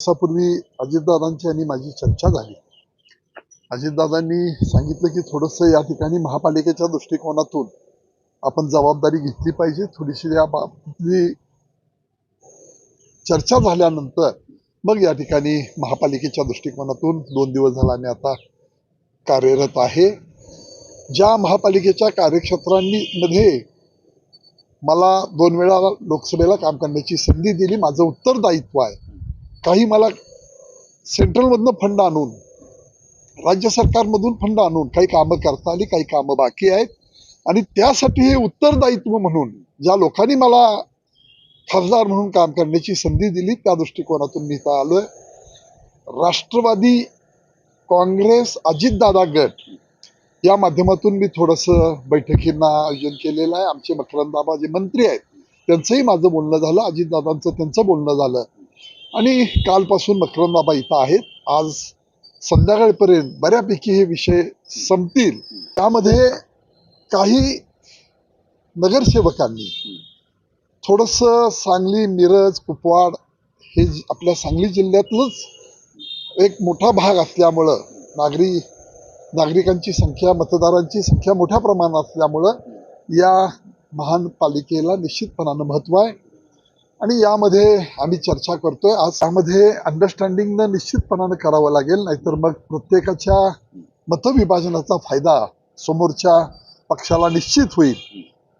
दिवसापूर्वी अजितदादांची आणि माझी चर्चा झाली. अजितदादांनी सांगितलं की थोडंसं या ठिकाणी महापालिकेच्या दृष्टिकोनातून आपण जबाबदारी घेतली पाहिजे. थोडीशी या बाबतीतली चर्चा झाल्यानंतर मग या ठिकाणी महापालिकेच्या दृष्टिकोनातून 2 दिवस झाला मी आता कार्यरत आहे. ज्या महापालिकेच्या कार्यक्षेत्रांमध्ये मला 2 वेळा लोकसभेला काम करण्याची संधी दिली, माझं उत्तरदायित्व आहे. काही मला सेंट्रलमधनं फंड आणून, राज्य सरकारमधून फंड आणून काही कामं करता आली, काही कामं बाकी आहेत. आणि त्यासाठी हे उत्तरदायित्व म्हणून ज्या लोकांनी मला खासदार म्हणून काम करण्याची संधी दिली, त्या दृष्टिकोनातून मी इथं आलोय. राष्ट्रवादी काँग्रेस अजितदादा गट या माध्यमातून मी थोडंसं बैठकींना आयोजन केलेलं आहे. आमचे मकरंदाबा जे मंत्री आहेत त्यांचंही माझं बोलणं झालं, अजितदादांचं त्यांचं बोलणं झालं. आणि कालपासून मकरंदाबा इथं आहेत. आज संध्याकाळपर्यंत बऱ्यापैकी हे विषय संपतील. त्यामध्ये काही नगरसेवकांनी थोडंसं सांगली, मिरज, कुपवाड हे आपल्या सांगली जिल्ह्यातलंच एक मोठा भाग असल्यामुळं नागरिकांची संख्या, मतदारांची संख्या मोठ्या प्रमाणात असल्यामुळं या महानपालिकेला निश्चितपणानं महत्त्व आहे. आणि यामध्ये आम्ही चर्चा करतोय. आज यामध्ये अंडरस्टँडिंगनं निश्चितपणानं करावं लागेल, नाहीतर मग प्रत्येकाच्या मतविभाजनाचा फायदा समोरच्या पक्षाला निश्चित होईल.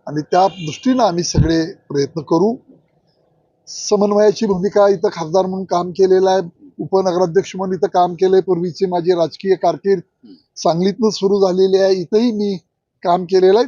आणि त्या दृष्टीनं आम्ही सगळे प्रयत्न करू. समन्वयाची भूमिका इथं खासदार म्हणून काम केलेलं आहे, उपनगराध्यक्ष म्हणून इथं काम केलंय. पूर्वीची माझी राजकीय कारकीर्द सांगलीतनं सुरू झालेली आहे, इथंही मी काम केलेलं आहे.